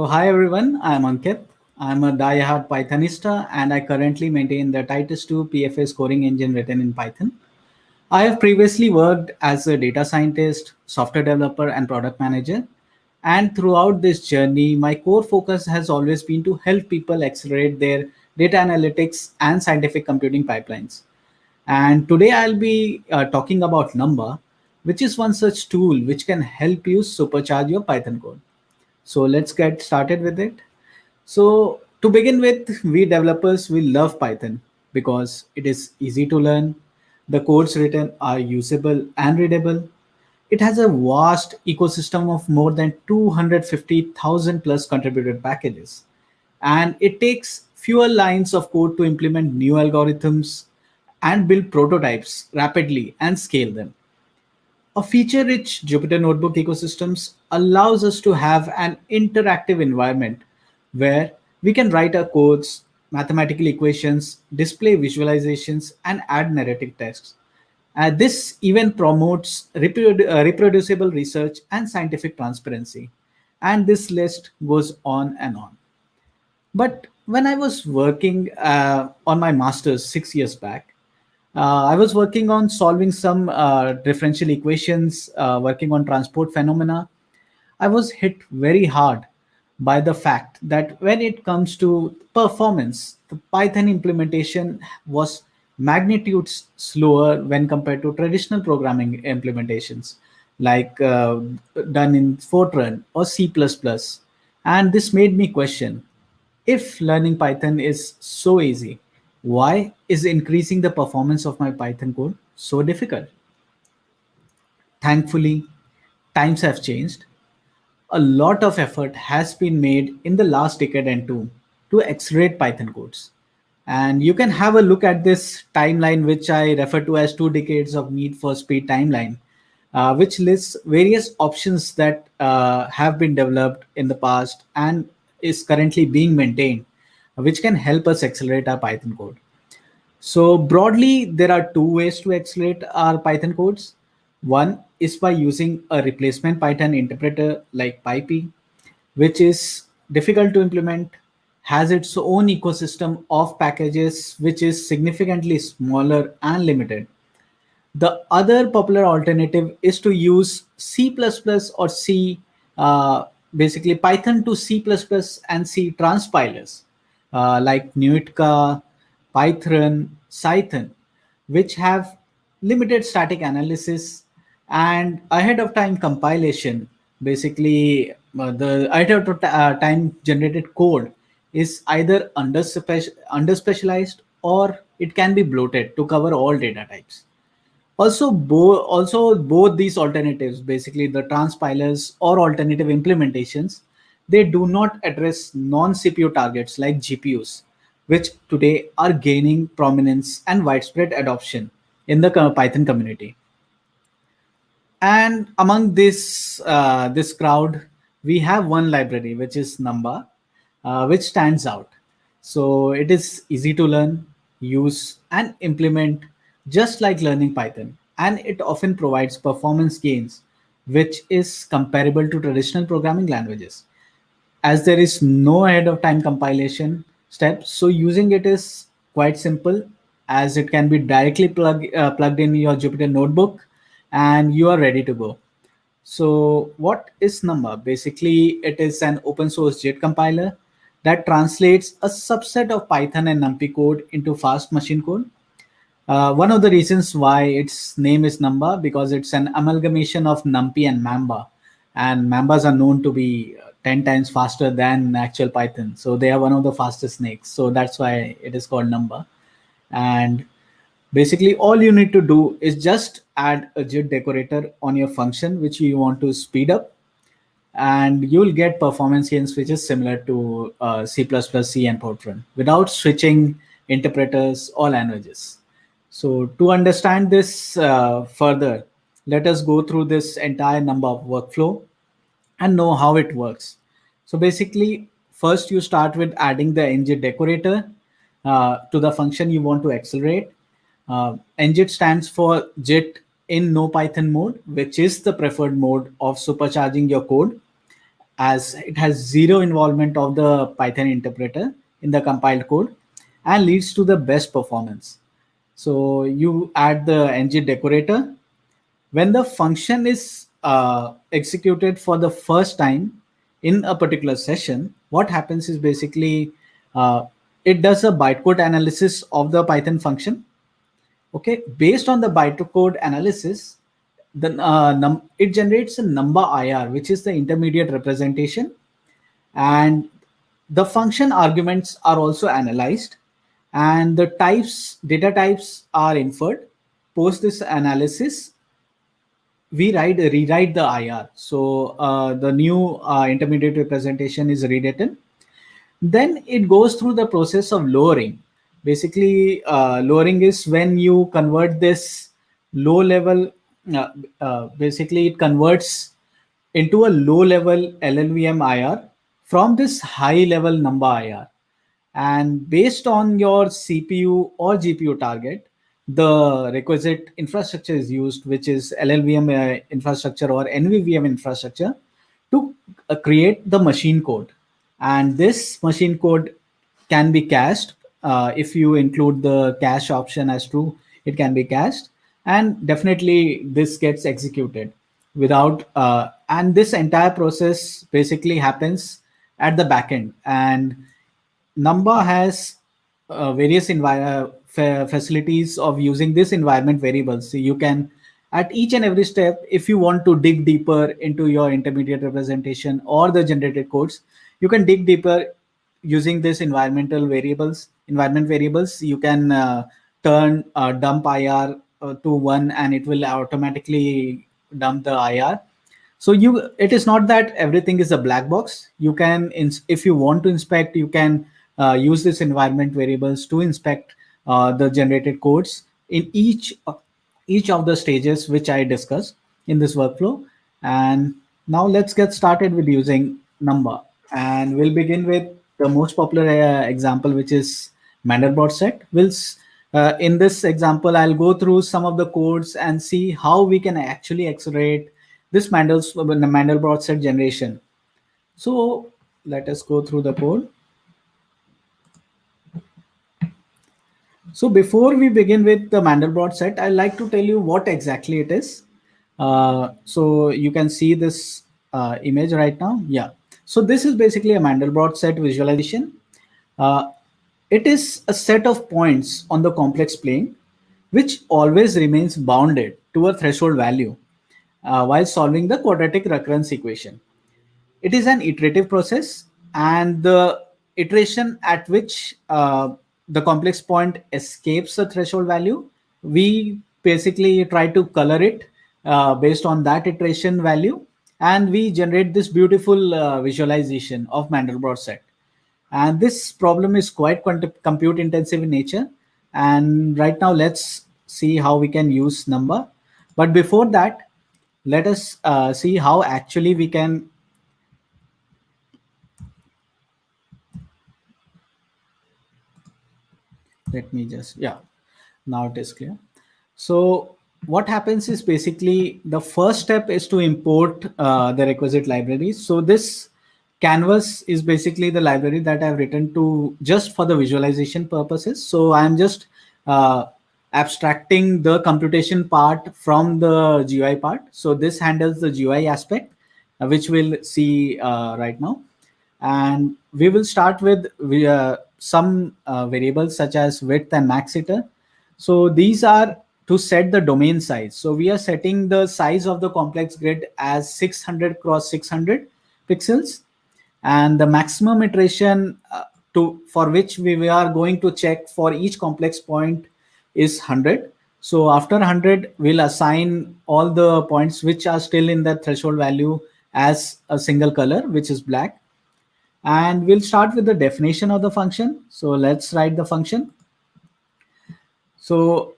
So, hi everyone, I'm Ankit. I'm a die-hard Pythonista and I currently maintain the Titus 2 PFA scoring engine written in Python. I have previously worked as a data scientist, software developer, and product manager. And throughout this journey, my core focus has always been to help people accelerate their data analytics and scientific computing pipelines. And today I'll be talking about Number, which is one such tool which can help you supercharge your Python code. So let's get started with it. So to begin with, we developers will love Python because it is easy to learn. The codes written are usable and readable. It has a vast ecosystem of more than 250,000 plus contributed packages. And it takes fewer lines of code to implement new algorithms and build prototypes rapidly and scale them. A feature-rich Jupyter Notebook ecosystems allows us to have an interactive environment where we can write our codes, mathematical equations, display visualizations, and add narrative text. This even promotes reproducible research and scientific transparency. And this list goes on and on. But when I was working on my master's 6 years back, I was working on solving some differential equations, working on transport phenomena. I was hit very hard by the fact that when it comes to performance, the Python implementation was magnitudes slower when compared to traditional programming implementations like done in Fortran or C++. And this made me question, if learning Python is so easy, why is increasing the performance of my Python code so difficult? Thankfully, times have changed. A lot of effort has been made in the last decade and two to accelerate Python codes. And you can have a look at this timeline, which I refer to as 2 decades of need for speed timeline, which lists various options that have been developed in the past and is currently being maintained, which can help us accelerate our Python code. So broadly, there are two ways to accelerate our Python codes. One is by using a replacement Python interpreter like PyPy, which is difficult to implement, has its own ecosystem of packages, which is significantly smaller and limited. The other popular alternative is to use C++ or C, basically Python to C++ and C transpilers like Nuitka, Python, Cython, which have limited static analysis and ahead of time compilation. Basically, the ahead of time generated code is either under specialized or it can be bloated to cover all data types. Also both these alternatives, basically the transpilers or alternative implementations, they do not address non-CPU targets like GPUs, which today are gaining prominence and widespread adoption in the Python community. And among this crowd, we have one library which is Number, which stands out. So it is easy to learn, use, and implement, just like learning Python. And it often provides performance gains, which is comparable to traditional programming languages. As there is no ahead of time compilation step, so using it is quite simple, as it can be directly plugged in your Jupyter notebook and you are ready to go. So what is Number? Basically, it is an open source JIT compiler that translates a subset of Python and NumPy code into fast machine code. One of the reasons why its name is Number, because it's an amalgamation of NumPy and Mamba, and Mambas are known to be 10 times faster than actual Python. So they are one of the fastest snakes. So that's why it is called Number. And basically, all you need to do is just add a JIT decorator on your function which you want to speed up, and you'll get performance gains which is similar to C++, C, and Fortran without switching interpreters or languages. So to understand this further, let us go through this entire Number workflow and know how it works. So basically, first you start with adding the ngit decorator to the function you want to accelerate. Ngit stands for JIT in no Python mode, which is the preferred mode of supercharging your code. as it has zero involvement of the Python interpreter in the compiled code and leads to the best performance. So you add the ng decorator. When the function is executed for the first time in a particular session, what happens is basically uh, it does a bytecode analysis of the Python function. Okay, based on the bytecode analysis, then it generates a number IR, which is the intermediate representation, and the function arguments are also analyzed, and the data types are inferred. Post this analysis, we rewrite the IR. So the new intermediate representation is rewritten. Then it goes through the process of lowering. Basically, lowering is when you convert this low level. Basically, it converts into a low level LLVM IR from this high level number IR. And based on your CPU or GPU target, the requisite infrastructure is used, which is LLVM infrastructure or NVVM infrastructure, to create the machine code. And this machine code can be cached. If you include the cache option as true, it can be cached. And definitely this gets executed without, and this entire process basically happens at the backend. And Number has various facilities of using this environment variables. So you can, at each and every step, if you want to dig deeper into your intermediate representation or the generated codes, you can dig deeper using this environment variables. You can turn dump IR to 1, and it will automatically dump the IR. So it is not that everything is a black box. You can, if you want to inspect, you can use this environment variables to inspect the generated codes in each of the stages which I discussed in this workflow. And now let's get started with using number, and we'll begin with the most popular example, which is Mandelbrot set. In this example, I'll go through some of the codes and see how we can actually accelerate this Mandelbrot set generation. So let us go through the code. So before we begin with the Mandelbrot set, I'd like to tell you what exactly it is. So you can see this image right now. Yeah. So this is basically a Mandelbrot set visualization. It is a set of points on the complex plane, which always remains bounded to a threshold value while solving the quadratic recurrence equation. It is an iterative process, and the iteration at which the complex point escapes the threshold value, we basically try to color it based on that iteration value, and we generate this beautiful visualization of Mandelbrot set. And this problem is quite compute intensive in nature. And right now, let's see how we can use number. But before that, let us see how actually we can. Let me just, yeah, now it is clear. So what happens is basically the first step is to import the requisite libraries. So this canvas is basically the library that I've written to just for the visualization purposes. So I'm just abstracting the computation part from the GUI part. So this handles the GUI aspect, which we'll see right now. And we will start with some variables such as width and max iter. So these are to set the domain size. So we are setting the size of the complex grid as 600 cross 600 pixels, and the maximum iteration for which we are going to check for each complex point is 100. So after 100, we'll assign all the points which are still in the threshold value as a single color, which is black. And we'll start with the definition of the function. So let's write the function. So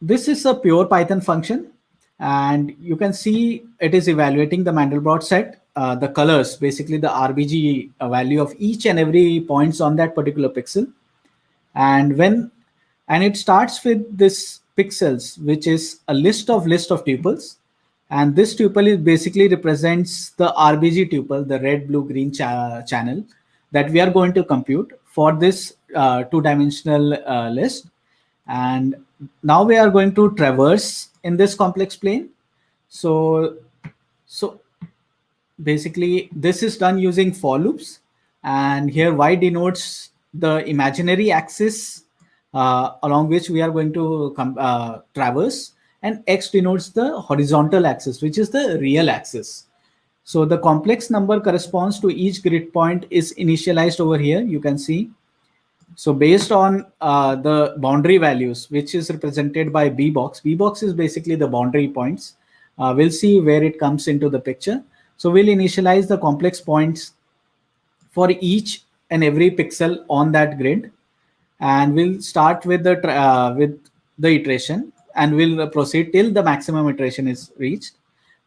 this is a pure Python function, and you can see it is evaluating the Mandelbrot set, the colors, basically the RBG value of each and every points on that particular pixel. And it starts with this pixels, which is a list of tuples. And this tuple is basically represents the RBG tuple, the red, blue, green channel that we are going to compute for this two-dimensional list. And now we are going to traverse in this complex plane. So basically this is done using for loops, and here y denotes the imaginary axis along which we are going to traverse, and x denotes the horizontal axis, which is the real axis. So the complex number corresponds to each grid point is initialized over here, you can see. So based on the boundary values, which is represented by B box is basically the boundary points. We'll see where it comes into the picture. So we'll initialize the complex points for each and every pixel on that grid, and we'll start with the iteration, and we'll proceed till the maximum iteration is reached.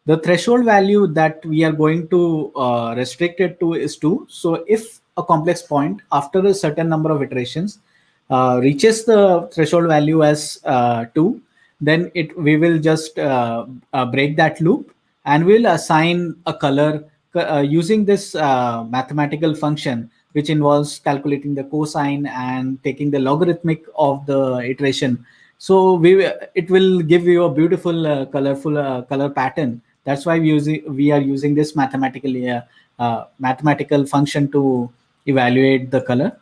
The threshold value that we are going to restrict it to is 2. So if a complex point after a certain number of iterations reaches the threshold value as 2, then we will just break that loop, and we'll assign a color using this mathematical function, which involves calculating the cosine and taking the logarithmic of the iteration. So it will give you a beautiful colorful color pattern. That's why we are using this mathematical function to evaluate the color,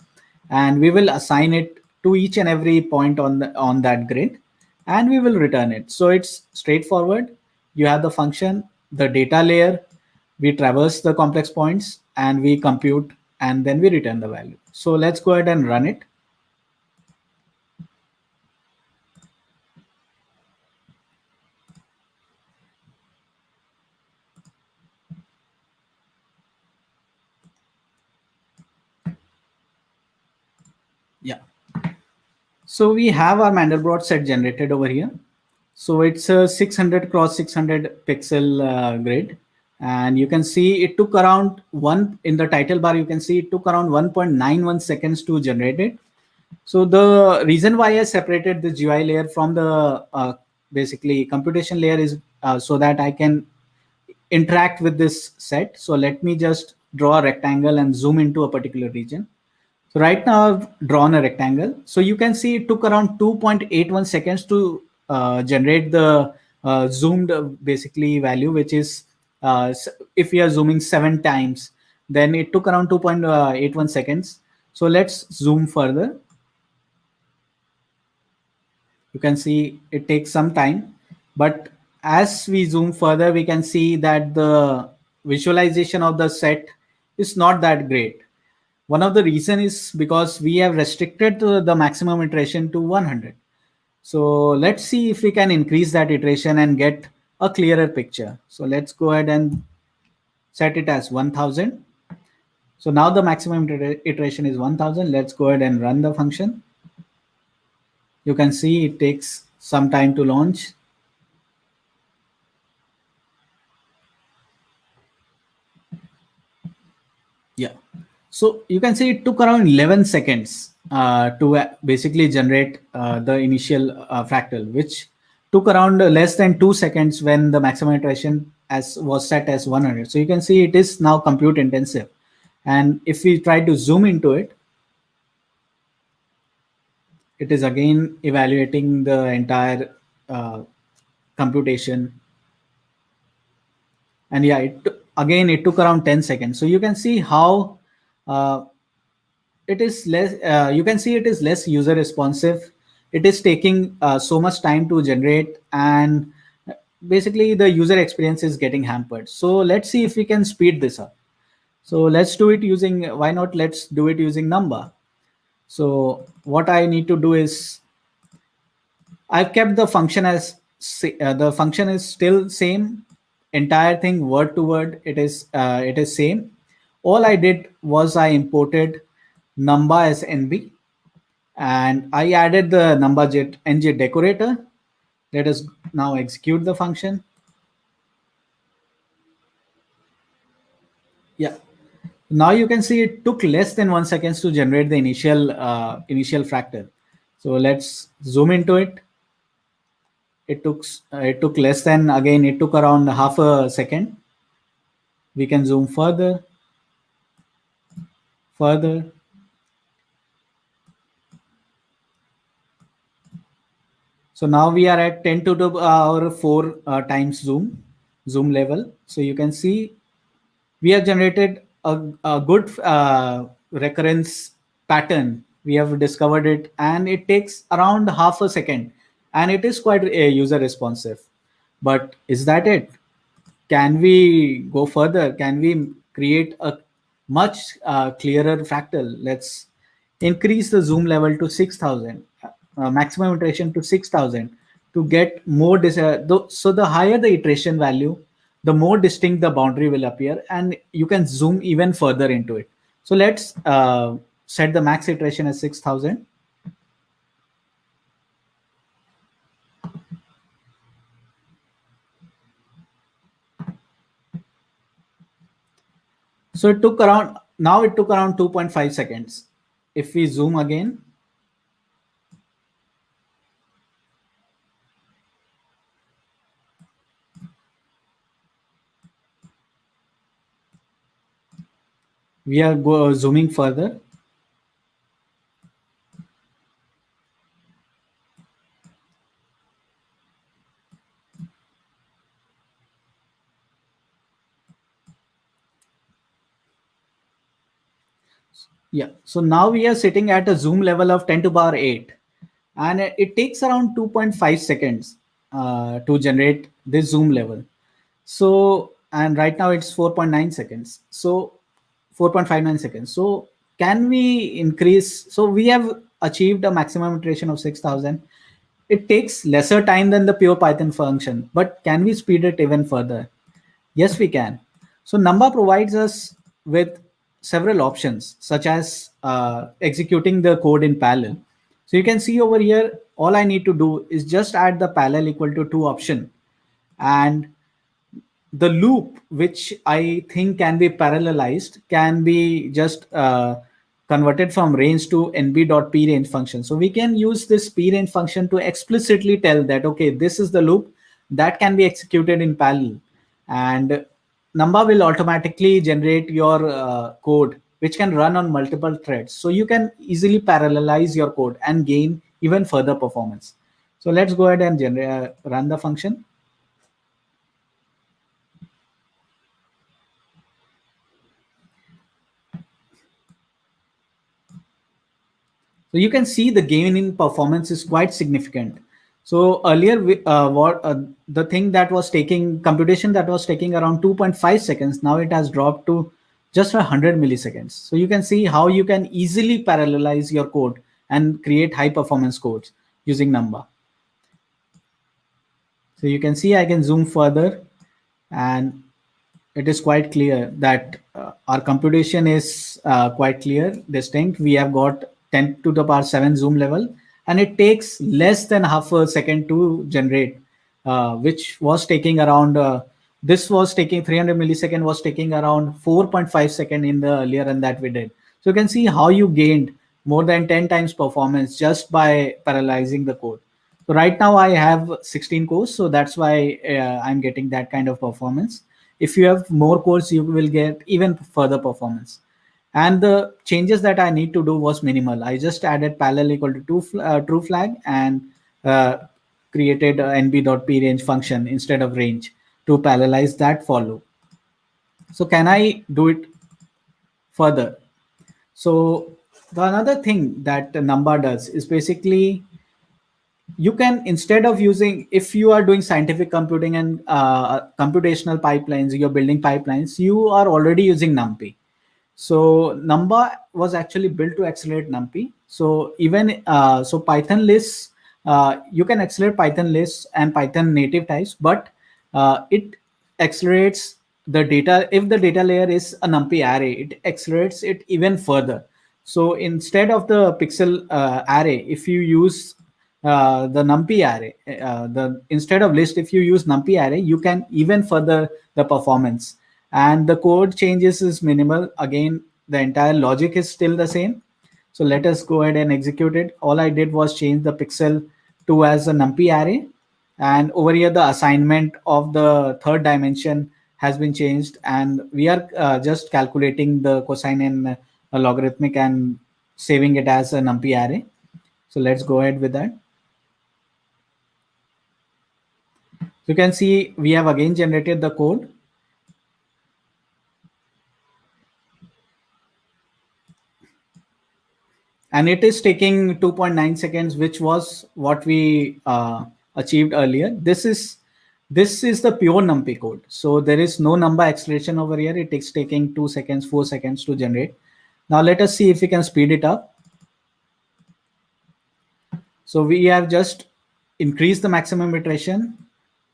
and we will assign it to each and every point on that grid, and we will return it. So it's straightforward. You have the function, the data layer, we traverse the complex points, and we compute, and then we return the value. So let's go ahead and run it. Yeah. So we have our Mandelbrot set generated over here. So it's a 600 cross 600 pixel grid. And you can see it took around in the title bar, you can see it took around 1.91 seconds to generate it. So the reason why I separated the GUI layer from the basically computation layer is so that I can interact with this set. So let me just draw a rectangle and zoom into a particular region. So right now I've drawn a rectangle. So you can see it took around 2.81 seconds to generate the zoomed basically value, which is if we are zooming 7 times, then it took around 2.81 seconds. So let's zoom further. You can see it takes some time, but as we zoom further, we can see that the visualization of the set is not that great. One of the reason is because we have restricted the maximum iteration to 100. So let's see if we can increase that iteration and get a clearer picture. So let's go ahead and set it as 1000. So now the maximum iteration is 1000. Let's go ahead and run the function. You can see it takes some time to launch. Yeah. So you can see it took around 11 seconds to basically generate the initial fractal, which took around less than 2 seconds when the maximum iteration was set as 100. So you can see it is now compute intensive. And if we try to zoom into it, it is again evaluating the entire computation. And yeah, again it took around 10 seconds. So you can see how it is less. You can see it is less user responsive. It is taking so much time to generate, and basically the user experience is getting hampered. So let's see if we can speed this up. So let's do it using, why not, let's do it using Numba. So what I need to do is, I've kept the function as the function is still same, entire thing word to word. It is same. All I did was I imported Numba as NB, and I added the Numba ng decorator. Let us now execute the function. Yeah. Now you can see it took less than 1 second to generate the initial fractal. So let's zoom into it. It took less than, again, it took around half a second. We can zoom further. So now we are at 10 to the power 4 times zoom level. So you can see we have generated a good recurrence pattern. We have discovered it, and it takes around half a second, and it is quite user responsive. But is that it? Can we go further? Can we create a much clearer fractal? Let's increase the zoom level to 6000, maximum iteration to 6000 to get more. So the higher the iteration value, the more distinct the boundary will appear, and you can zoom even further into it. So let's set the max iteration as 6000. So it took around, now it took around 2.5 seconds. If we zoom again, we are zooming further. Yeah, so now we are sitting at a zoom level of 10 to power 8, and it takes around 2.5 seconds to generate this zoom level. So, and right now it's 4.9 seconds. So 4.59 seconds. So can we increase? So we have achieved a maximum iteration of 6000. It takes lesser time than the pure Python function, but can we speed it even further? Yes, we can. So Numba provides us with several options, such as executing the code in parallel. So you can see over here, all I need to do is just add the parallel equal to 2 option, and the loop, which I think can be parallelized, can be just converted from range to nb.prange function. So we can use this prange function to explicitly tell that, okay, this is the loop that can be executed in parallel, and Numba will automatically generate your code, which can run on multiple threads. So you can easily parallelize your code and gain even further performance. So let's go ahead and run the function. So you can see the gain in performance is quite significant. So earlier, the thing that was taking computation that was taking around 2.5 seconds, now it has dropped to just 100 milliseconds. So you can see how you can easily parallelize your code and create high performance codes using Numba. So you can see I can zoom further, and it is quite clear that our computation is quite clear, distinct. We have got 10 to the power 7 zoom level, and it takes less than half a second to generate, which was taking around, this was taking 300 millisecond, was taking around 4.5 second in the earlier run that we did. So you can see how you gained more than 10 times performance just by parallelizing the code. So right now I have 16 cores, so that's why I'm getting that kind of performance. If you have more cores, you will get even further performance. And the changes that I need to do was minimal. I just added parallel equal to true flag, and uh, created a nb.prange function instead of range to parallelize that for loop. So can I do it further? So the another thing that Numba does is basically, you can, instead of using, if you are doing scientific computing and computational pipelines, you're building pipelines, you are already using NumPy. So Numba was actually built to accelerate NumPy. So even so Python lists, you can accelerate Python lists and Python native types, but it accelerates the data. If the data layer is a NumPy array, it accelerates it even further. So instead of the pixel array, if you use the NumPy array, the instead of list, if you use NumPy array, you can even further the performance. And the code changes is minimal. Again, the entire logic is still the same. So let us go ahead and execute it. All I did was change the pixel to as a NumPy array, And over here the assignment of the third dimension has been changed, and we are just calculating the cosine in a logarithmic and saving it as a numpy array. So let's go ahead with that. You can see we have again generated the code. And it is taking 2.9 seconds, which was what we achieved earlier. This is the pure numpy code, so there is no number acceleration over here. It is taking 2 seconds, 4 seconds to generate. Now let us see if we can speed it up. So we have just increased the maximum iteration,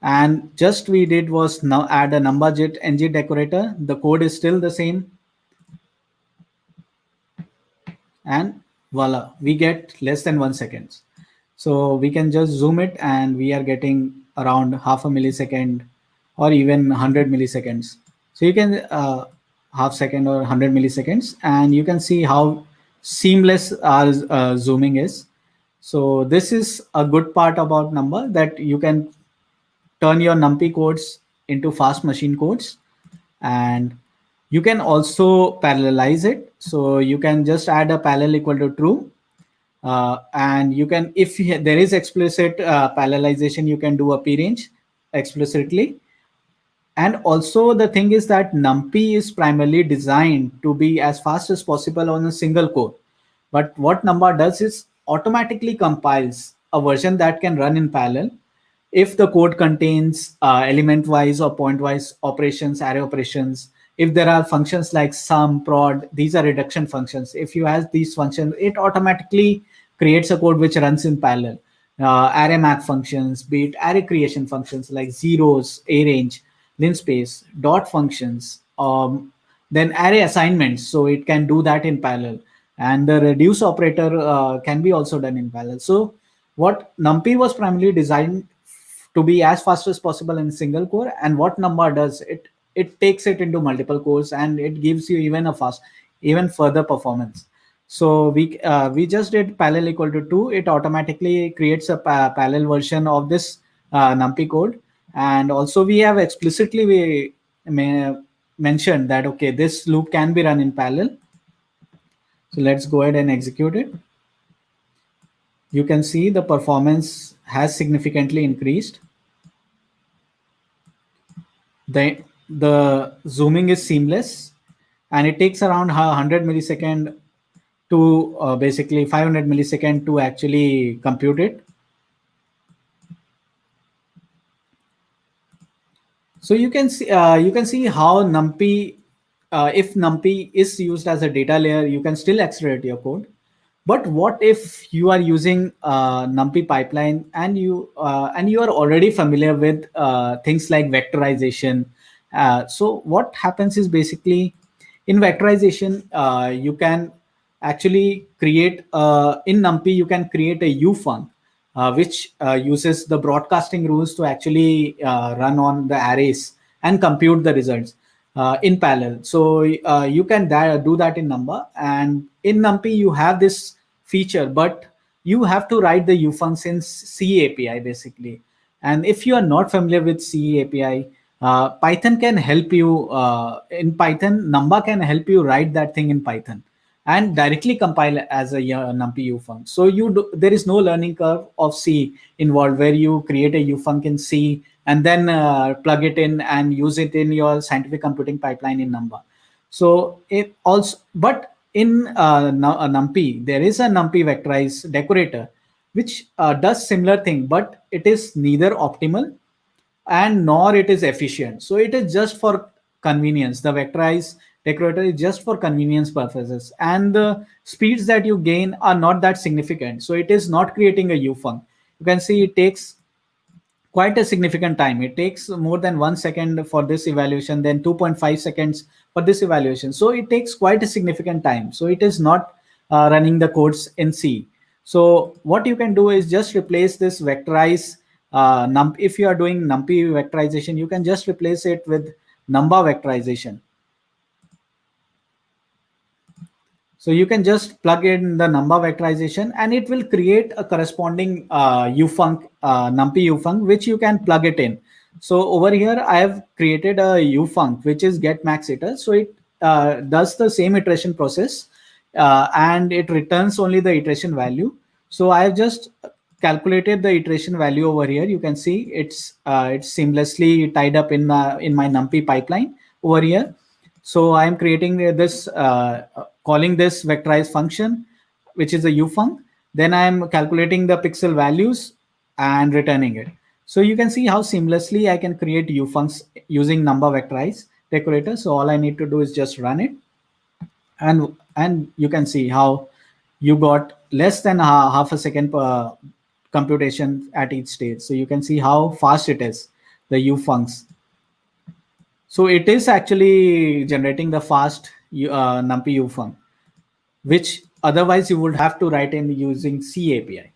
and just we did was now add a numberjit ng decorator. The code is still the same, and voila, we get less than 1 second. So we can just zoom it, and we are getting around half a millisecond or even 100 milliseconds. So you can half second or 100 milliseconds, and you can see how seamless our zooming is. So this is a good part about Numba, that you can turn your NumPy codes into fast machine codes, and you can also parallelize it. So you can just add a parallel equal to true, and you can, if there is explicit parallelization, you can do a p-range explicitly. And also the thing is that NumPy is primarily designed to be as fast as possible on a single core. But what Numba does is automatically compiles a version that can run in parallel if the code contains element-wise or point-wise operations, array operations. If there are functions like sum, prod, these are reduction functions. If you have these functions, it automatically creates a code which runs in parallel. Array map functions, be it array creation functions like zeros, arange, linspace, dot functions, then array assignments. So it can do that in parallel. And the reduce operator can be also done in parallel. So what NumPy was primarily designed to be as fast as possible in single core, and what Numba does, it takes it into multiple cores, and it gives you even further performance. So we just did parallel equal to 2. It automatically creates a parallel version of this NumPy code. And also we have explicitly mentioned that, okay, this loop can be run in parallel. So let's go ahead and execute it. You can see the performance has significantly increased. The zooming is seamless, and it takes around 100 millisecond to basically 500 millisecond to actually compute it. So you can see how NumPy, if NumPy is used as a data layer, you can still accelerate your code. But what if you are using NumPy pipeline, and you are already familiar with things like vectorization? So what happens is, basically in vectorization, you can actually create in NumPy you can create a ufunc, which uses the broadcasting rules to actually run on the arrays and compute the results in parallel. So you can do that in Numba, and in NumPy you have this feature, but you have to write the ufuncs in C API basically. And if you are not familiar with C API, Python can help you. In Python, Numba can help you write that thing in Python and directly compile as a NumPy ufunc. So there is no learning curve of C involved, where you create a ufunc in C and then plug it in and use it in your scientific computing pipeline in Numba. So it also, but in NumPy, there is a NumPy vectorize decorator, which does similar thing, but it is neither optimal and nor it is efficient. So it is just for convenience. The vectorize decorator is just for convenience purposes, and the speeds that you gain are not that significant. So it is not creating a ufunc. You can see it takes quite a significant time. It takes more than 1 second for this evaluation, then 2.5 seconds for this evaluation. So it takes quite a significant time. So it is not running the codes in C. So what you can do is just replace this vectorize if you are doing NumPy vectorization, you can just replace it with Numba vectorization. So you can just plug in the number vectorization and it will create a corresponding ufunc, numpy ufunc, which you can plug it in. So over here, I have created a ufunc, which is get max iter. So it does the same iteration process and it returns only the iteration value. So I have just calculated the iteration value over here. You can see it's seamlessly tied up in my numpy pipeline over here. So I am creating this, calling this vectorized function, which is a ufunc. Then I am calculating the pixel values and returning it. So you can see how seamlessly I can create ufuncs using number vectorize decorator. So all I need to do is just run it, and you can see how you got less than half a second per computation at each stage. So you can see how fast it is, the ufuncs. So it is actually generating the fast numpy ufunc, which otherwise you would have to write in using C API.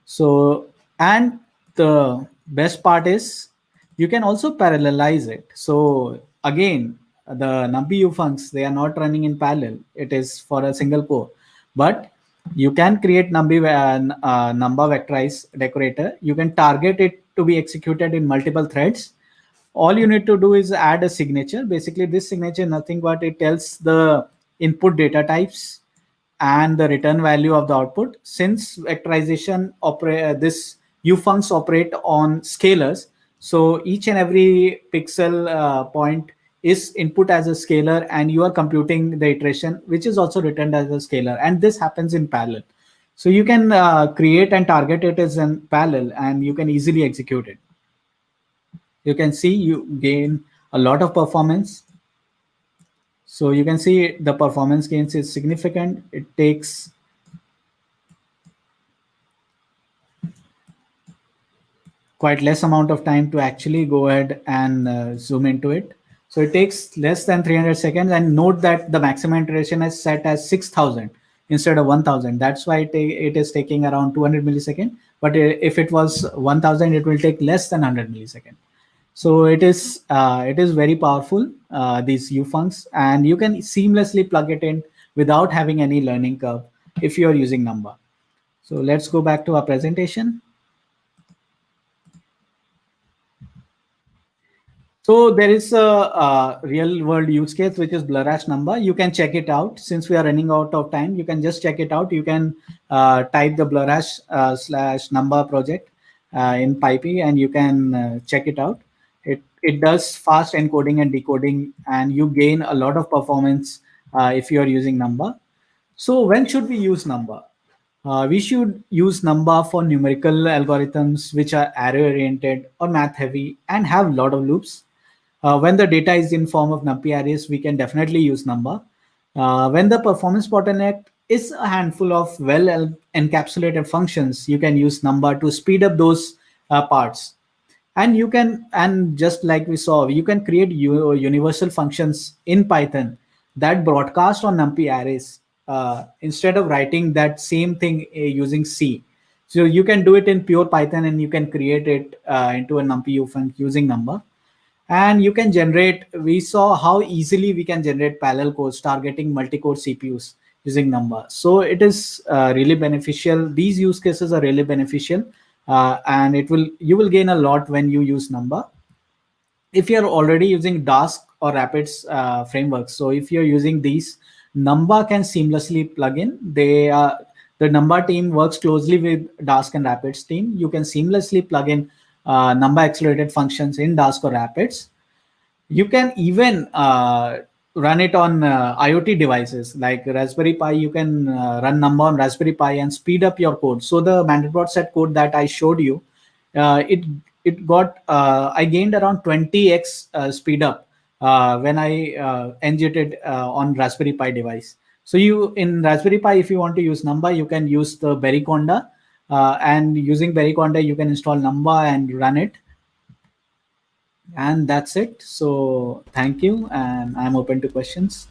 So, and the best part is you can also parallelize it. So again, the numpy ufuncs, they are not running in parallel. It is for a single core, but you can create number vectorize decorator. You can target it to be executed in multiple threads. All you need to do is add a signature. Basically, this signature nothing but it tells the input data types and the return value of the output. Since vectorization operate, this ufuncs operate on scalars, so each and every pixel point is input as a scalar, and you are computing the iteration, which is also returned as a scalar, and this happens in parallel. So you can create and target it as in parallel, and you can easily execute it. You can see you gain a lot of performance. So you can see the performance gains is significant. It takes quite less amount of time to actually go ahead and zoom into it. So it takes less than 300 seconds, and note that the maximum iteration is set as 6,000 instead of 1,000. That's why it is taking around 200 milliseconds. But if it was 1,000, it will take less than 100 milliseconds. So it is very powerful, these ufuncs, and you can seamlessly plug it in without having any learning curve if you are using Number. So let's go back to our presentation. So there is a real world use case, which is Blurash Number. You can check it out. Since we are running out of time, you can just check it out. You can type the Blurash slash number project in PyPy, and you can check it out. It does fast encoding and decoding, and you gain a lot of performance if you are using Number. So when should we use Number? We should use Number for numerical algorithms which are array oriented or math heavy and have a lot of loops. When the data is in form of numpy arrays, we can definitely use Number. When the performance bottleneck is a handful of well encapsulated functions, you can use Number to speed up those parts. And you can, and just like we saw, you can create universal functions in Python that broadcast on numpy arrays instead of writing that same thing using C. So you can do it in pure Python, and you can create it into a numpy ufunc using Number. And you can generate, we saw how easily we can generate parallel codes targeting multi-core CPUs using Number. So it is really beneficial. These use cases are really beneficial, and you will gain a lot when you use Number. If you're already using Dask or Rapids frameworks, so if you're using these, Number can seamlessly plug in. The Number team works closely with Dask and Rapids team. You can seamlessly plug in Number accelerated functions in Dask or Rapids. You can even run it on IoT devices like Raspberry Pi. You can run Number on Raspberry Pi and speed up your code. So the Mandelbrot set code that I showed you, it got I gained around 20x speed up when I nged on Raspberry Pi device. So you in Raspberry Pi, if you want to use Number, you can use the Berryconda, and using Berryconda, you can install Number and run it. And that's it. So thank you, and I'm open to questions.